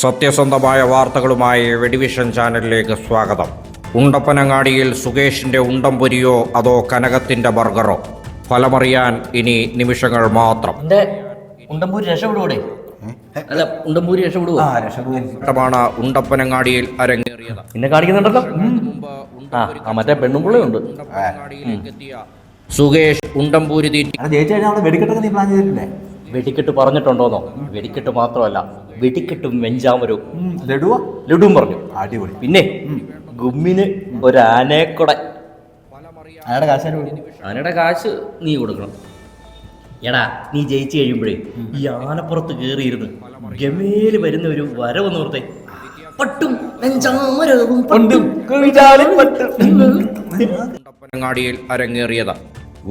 സത്യസന്ധമായ വാർത്തകളുമായി വെടിവിഷൻ ചാനലിലേക്ക് സ്വാഗതം. ഉണ്ടപ്പനങ്ങാടിയിൽ സുകേഷിന്റെ ഉണ്ടംപൊരിയോ അതോ കനകത്തിന്റെ ബർഗറോ? ഫലമറിയാൻ ഇനി നിമിഷങ്ങൾ മാത്രം. ഉണ്ടംപൂരി രക്ഷപ്പെടുകൂടെ? അല്ല, ഉണ്ടംപൂരി രക്ഷപ്പെടുമാണ് ഉണ്ടപ്പനങ്ങാടിയിൽ അരങ്ങേറിയത്. പിന്നെ കാണിക്കുന്നുണ്ടല്ലോ, മറ്റേ പെണ്ണുമ്പുള്ളിയുണ്ട്. സുകേഷ് ഉണ്ടംപൂരി തീറ്റി വെടിക്കെട്ട് പറഞ്ഞിട്ടുണ്ടോന്നോ? വെടിക്കെട്ട് മാത്രമല്ല, വെടിക്കെട്ടും വെഞ്ചാമരും ലഡുവും പറഞ്ഞു. അടിപൊളി. പിന്നെ ഗുമ്മിന് ഒരു ആനയെക്കൂടെ. ആനയുടെ കാശ് നീ കൊടുക്കണം. എടാ, നീ ജയിച്ചു കഴിയുമ്പോഴേ ഈ ആനപ്പുറത്ത് കയറിയിരുന്ന് ഗമേല് വരുന്ന ഒരു വരവെന്ന് ഓർത്തേ. പട്ടും വെഞ്ചാമരവും ഉണ്ടപ്പനങ്ങാടിയിൽ അരങ്ങേറിയത്.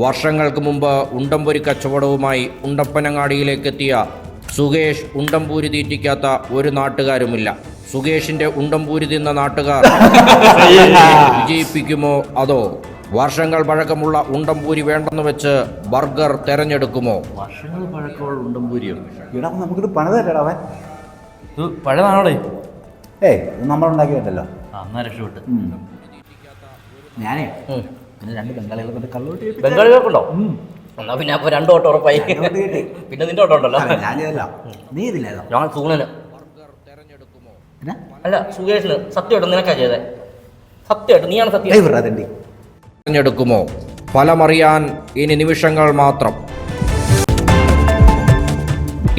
വർഷങ്ങൾക്ക് മുമ്പ് ഉണ്ടംപൊരി കച്ചവടവുമായി ഉണ്ടപ്പനങ്ങാടിയിലേക്ക് എത്തിയ സുകേഷ് ഉണ്ടംപൂരി തീറ്റിക്കാത്ത ഒരു നാട്ടുകാരുമില്ല. സുകേഷിന്റെ ഉണ്ടംപൂരി തിന്ന നാട്ടുകാർ വിജയിപ്പിക്കുമോ അതോ വർഷങ്ങൾ പഴക്കമുള്ള ഉണ്ടംപൂരി വേണ്ടെന്ന് വെച്ച് ബർഗർ തെരഞ്ഞെടുക്കുമോ? വർഷങ്ങൾ പഴക്കമുള്ള ഉണ്ടംപൂരിയോ? നമുക്കിത് പണിതല്ലടാവൻ. ഇത് പഴയതാണോടെ? നമ്മളുണ്ടാക്കിയതല്ലോ. എന്നാ രക്ഷപ്പെട്ട്. ഞാനേ പിന്നെ 2 ബംഗാളികളെ കൊണ്ട് കള്ളോട്ടി. ബംഗാളികൾക്കുണ്ടോ? എന്നാ പിന്നെ അപ്പൊ 2 ഓട്ടം ഉറപ്പായി. പിന്നെ നിന്റെ ഓട്ടം ഉണ്ടല്ലോ. നീ ഇതില്ലാതോ? ഞാൻ സൂണന് അല്ല, സുകേഷിന്. സത്യമായിട്ട് നിനക്കാ ചെയ്തേ. സത്യമായിട്ട് നീയാണ് സത്യം. തെരഞ്ഞെടുക്കുമോ? ഫലമറിയാൻ ഇനി നിമിഷങ്ങൾ മാത്രം.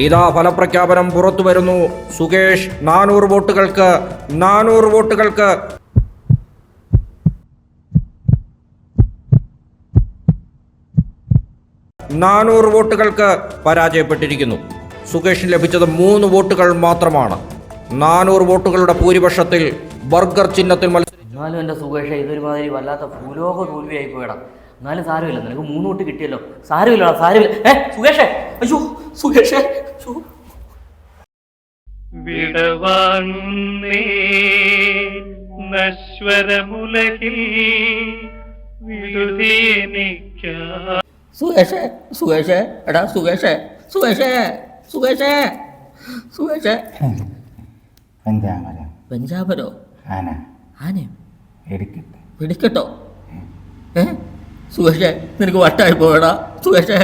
ഇതാ ഫലപ്രഖ്യാപനം പുറത്തു വരുന്നു. സുകേഷ് 400 വോട്ടുകൾക്ക് 400 വോട്ടുകൾക്ക് പരാജയപ്പെട്ടിരിക്കുന്നു. സുകേഷിന് ലഭിച്ചത് 3 വോട്ടുകൾ മാത്രമാണ്. 400 വോട്ടുകളുടെ ഭൂരിപക്ഷത്തിൽ ബർഗർ ചിഹ്നത്തിൽ എന്നാലും എൻ്റെ സുകേഷ, ഇതൊരുമാതിരി വല്ലാത്ത ഭൂലോക തോൽവിയായി പോയടാ. എന്നാലും സാരമില്ല, നിനക്ക് 3 വോട്ട് കിട്ടിയല്ലോ. സാരമില്ലടാ, സാരമില്ല. സുകേഷേ, അയ്യോ സുകേഷേ, വിടവാങ്ങുന്നേ നശ്വരമുലകിൽ വിടുതേനിക്കാം. സുകേഷേ, സുകേഷേ, എടാ സുകേഷേ, സുകേഷേ, സുകേഷേ, സുകേഷേ. പഞ്ചാബരോ? ആനയോ? വെടിക്കെട്ടോ? സുകേഷേ, നിനക്ക് വട്ടായി പോയടാ സുകേഷേ.